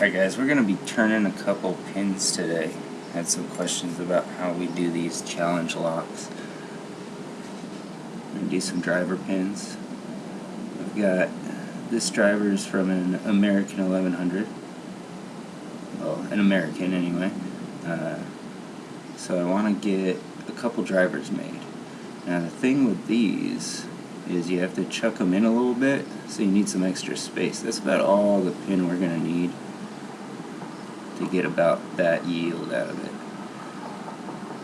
Alright guys, we're going to be turning a couple pins today. I had some questions about how we do these challenge locks. I'm going to do some driver pins. I've got this driver is from an American 1100. Well, an American anyway. So I want to get a couple drivers made. Now the thing with these is you have to chuck them in a little bit, so you need some extra space. That's about all the pin we're going to need to get about that yield out of it.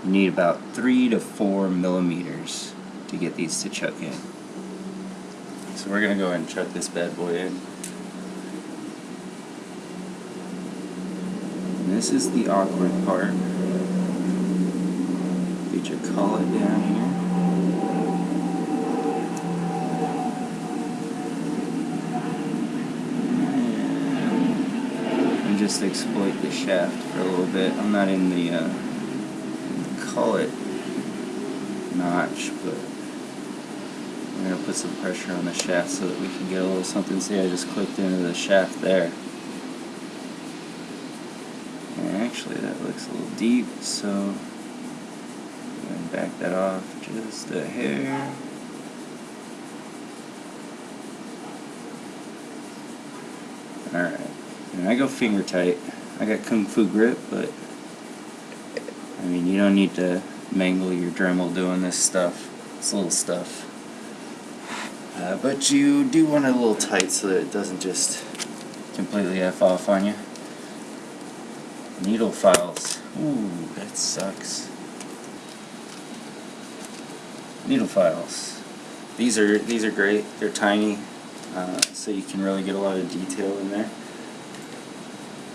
You need about 3 to 4 millimeters to get these to chuck in. So we're going to go ahead and chuck this bad boy in. And this is the awkward part. Get your collet down here. Just exploit the shaft for a little bit. I'm not in the collet notch, but we're going to put some pressure on the shaft so that we can get a little something. See, I just clicked into the shaft there. And actually that looks a little deep, so I'm going to back that off just a hair. Alright. And I go finger tight. I got Kung Fu grip, but I mean, you don't need to mangle your Dremel doing this stuff. It's little stuff. But you do want it a little tight so that it doesn't just completely F off on you. Needle files. Ooh, that sucks. Needle files. These are great. They're tiny, so you can really get a lot of detail in there.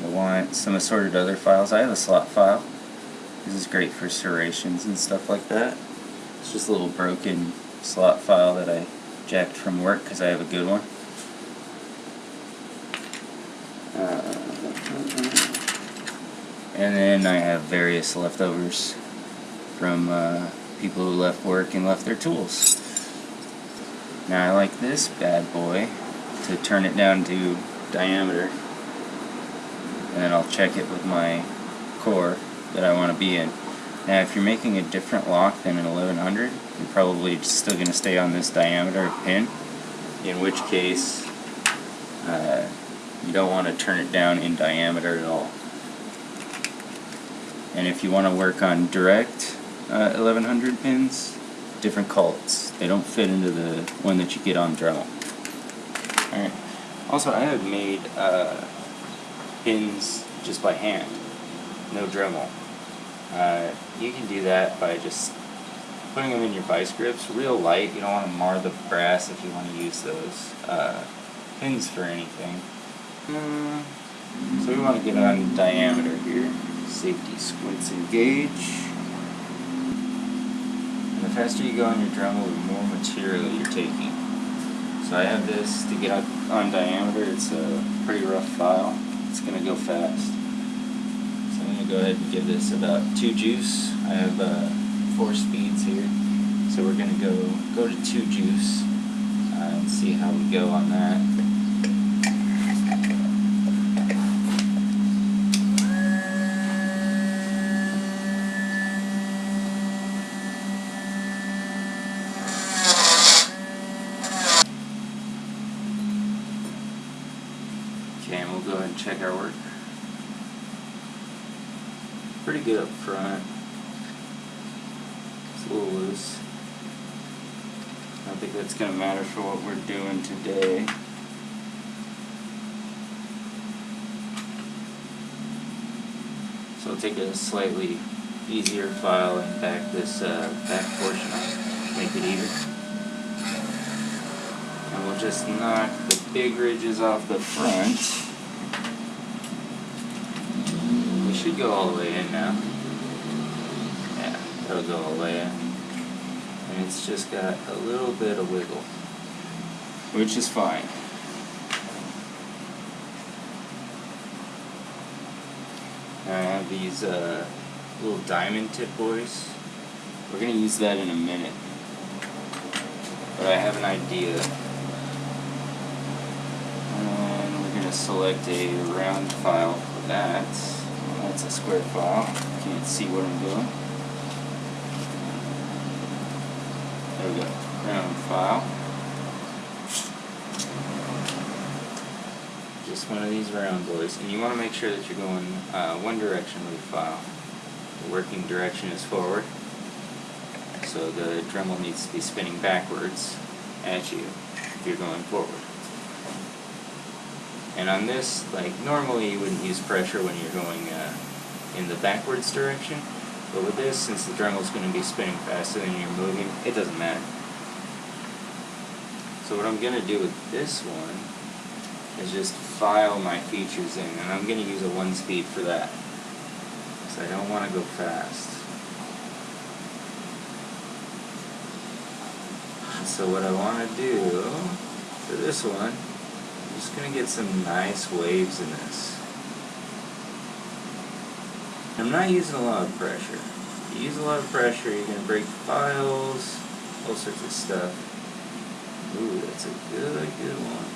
I want some assorted other files. I have a slot file. This is great for serrations and stuff like that. It's just a little broken slot file that I jacked from work because I have a good one. And then I have various leftovers from people who left work and left their tools. Now I like this bad boy to turn it down to diameter. And then I'll check it with my core that I want to be in. Now if you're making a different lock than an 1100, you're probably still going to stay on this diameter of pin, in which case you don't want to turn it down in diameter at all. And if you want to work on direct 1100 pins, different cults. They don't fit into the one that you get on Dremel. Alright. Also, I have made pins just by hand, no Dremel. You can do that by just putting them in your vice grips real light. You don't want to mar the brass if you want to use those pins for anything. So we want to get on diameter here. Safety squints and gauge. And the faster you go on your Dremel, the more material you're taking. So I have this to get on diameter. It's a pretty rough file. It's going to go fast. So I'm going to go ahead and give this about 2 juice. I have 4 speeds here. So we're going to go to 2 juice and see how we go on that. Okay, and we'll go ahead and check our work. Pretty good up front. It's a little loose. I don't think that's going to matter for what we're doing today. So I'll take a slightly easier file and back this back portion up, make it even. And we'll just knock the big ridges off the front. We should go all the way in now. Yeah, that'll go all the way in. And it's just got a little bit of wiggle, which is fine. Now I have these little diamond tip boys. We're going to use that in a minute. But I have an idea. And we're going to select a round file for that. Well, that's a square file. Can't see what I'm doing. There we go. Round file. Just one of these round boys. And you want to make sure that you're going one direction with the file. The working direction is forward. So the Dremel needs to be spinning backwards at you if you're going forward. And on this, like normally you wouldn't use pressure when you're going in the backwards direction, but with this, since the Dremel is going to be spinning faster than you're moving, it doesn't matter. So what I'm going to do with this one is just file my features in, and I'm going to use a 1-speed for that, because I don't want to go fast. And so what I want to do for this one, I'm just going to get some nice waves in this. I'm not using a lot of pressure. If you use a lot of pressure, you're going to break files, all sorts of stuff. Ooh, that's a good one.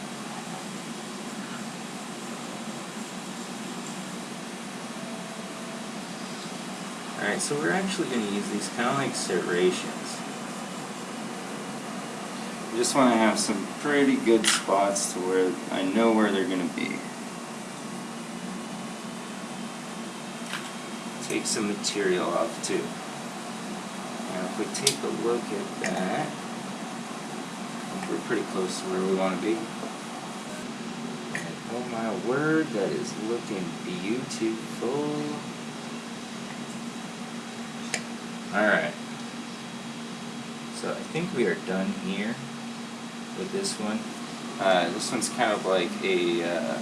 Alright, so we're actually going to use these kind of like serrations. I just want to have some pretty good spots to where I know where they're going to be. Take some material off too. Now if we take a look at that, we're pretty close to where we want to be. And oh my word, that is looking beautiful. Alright. So I think we are done here with this one. This one's kind of like a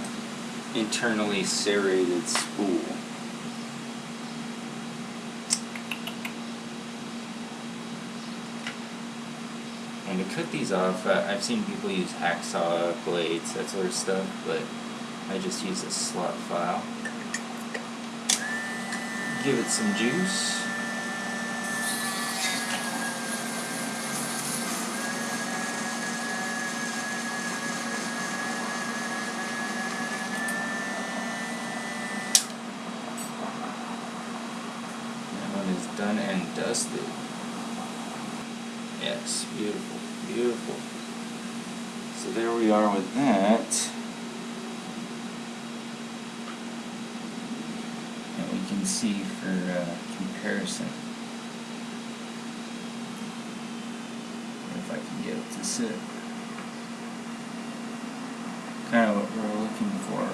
internally serrated spool. And to cut these off, I've seen people use hacksaw blades, that sort of stuff, but I just use a slot file. Give it some juice. That one is done and dusted. Yes, beautiful, beautiful. So there we are with that. And we can see for comparison. If I can get it to sit. Kind of what we're looking for.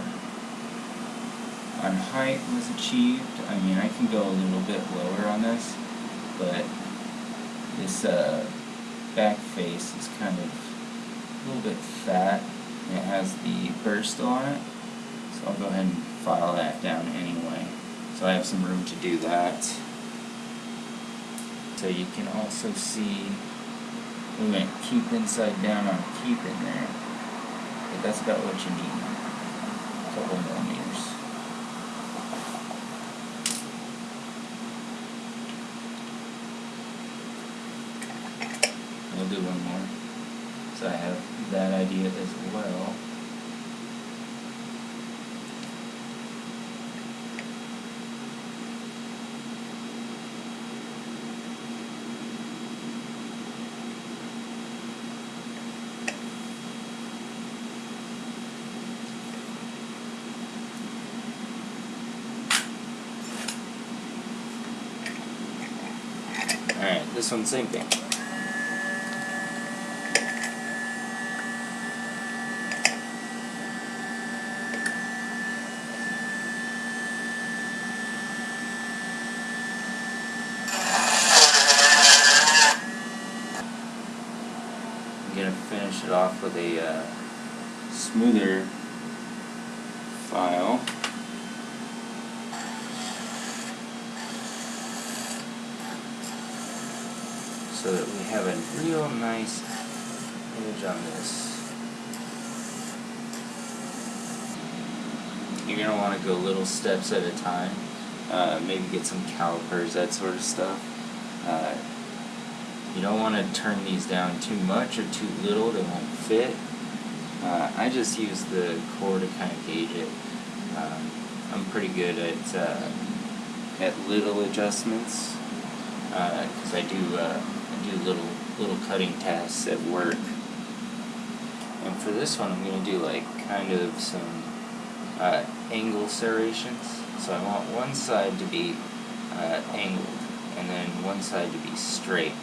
On height was achieved. I mean, I can go a little bit lower on this, but this back face is kind of a little bit fat, and it has the burst on it, so I'll go ahead and file that down anyway. So I have some room to do that. So you can also see we went keep inside down on keep in there, but that's about what you need, a couple millimeters. We'll do one more, so I have that idea as well. Alright, this one's same thing. I'm going to finish it off with a smoother file. So that we have a real nice image on this. You're going to want to go little steps at a time. Maybe get some calipers, that sort of stuff. You don't want to turn these down too much or too little, they won't fit. I just use the core to kind of gauge it. I'm pretty good at little adjustments because I do little cutting tasks at work. And for this one, I'm going to do like kind of some angle serrations. So I want one side to be angled and then one side to be straight.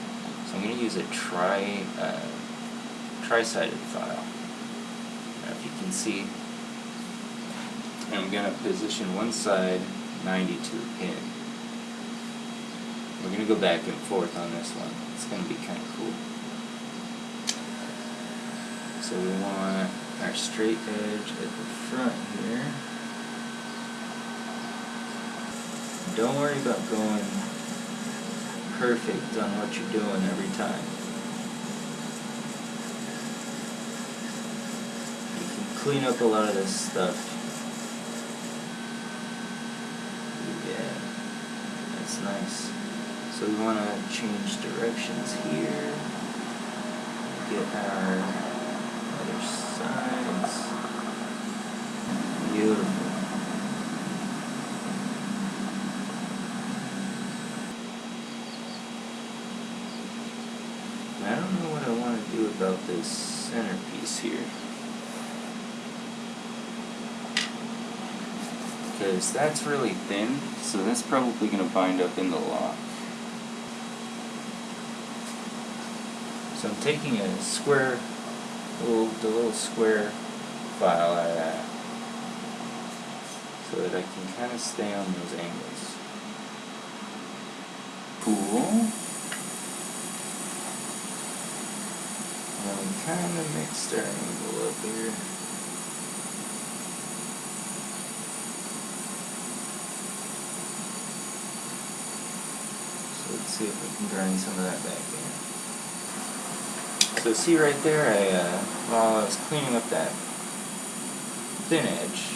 So I'm going to use a tri-sided file. Now if you can see, and I'm going to position one side 90 to the pin. We're going to go back and forth on this one. It's going to be kind of cool. So we want our straight edge at the front here. Don't worry about going perfect on what you're doing every time. You can clean up a lot of this stuff. Yeah, that's nice. So we want to change directions here. Get our other sides. Beautiful. I don't know what I want to do about this centerpiece here, because that's really thin, so that's probably going to bind up in the lock. So I'm taking a square, the little square file out of that, so that I can kind of stay on those angles. Cool. And we kind of mixed our angle up here. So let's see if we can grind some of that back in. So see right there, while I was cleaning up that thin edge,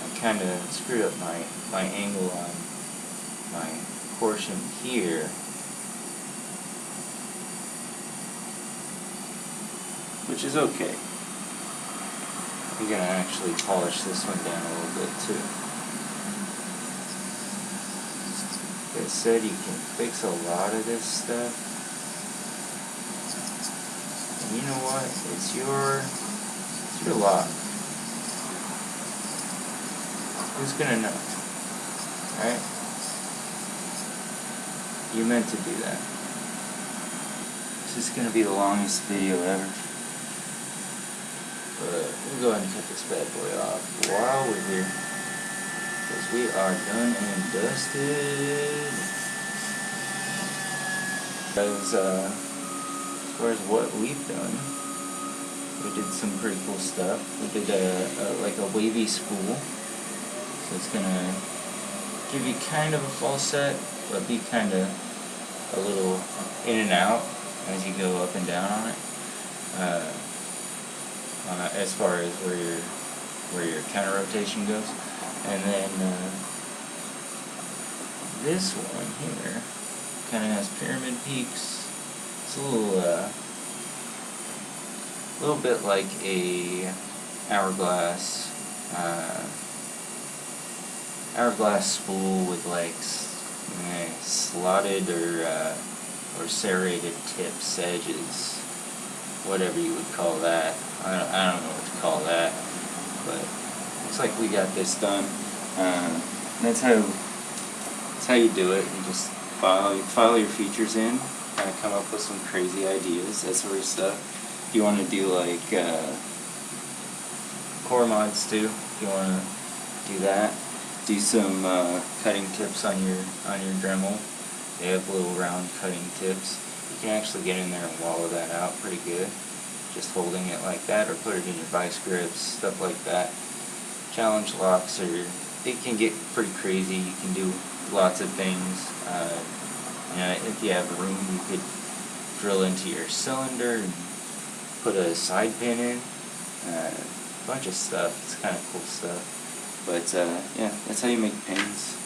I kind of screwed up my angle on my portion here, which is okay. I'm going to actually polish this one down a little bit too. Like I said, you can fix a lot of this stuff. And you know what? It's your lock. Who's going to know? Right? You meant to do that. This is going to be the longest video ever. But we'll go ahead and cut this bad boy off while we're here, because we are done and dusted. As far as what we've done, we did some pretty cool stuff. We did like a wavy spool, so it's gonna give you kind of a false set, but be kind of a little in and out as you go up and down on it. As far as where your counter rotation goes, and then this one here kind of has pyramid peaks. It's a little bit like a hourglass spool with like slotted or serrated tips, edges, whatever you would call that. I don't know what to call that, but looks like we got this done. That's how you do it. You just file your features in, kind of come up with some crazy ideas, that sort of stuff. If you want to do like core mods too, if you want to do that, do some cutting tips on your Dremel. They have little round cutting tips. You can actually get in there and wallow that out pretty good, just holding it like that, or put it in your vice grips, stuff like that. Challenge locks it can get pretty crazy. You can do lots of things. If you have room, you could drill into your cylinder and put a side pin in. A bunch of stuff. It's kind of cool stuff. But yeah, that's how you make pins.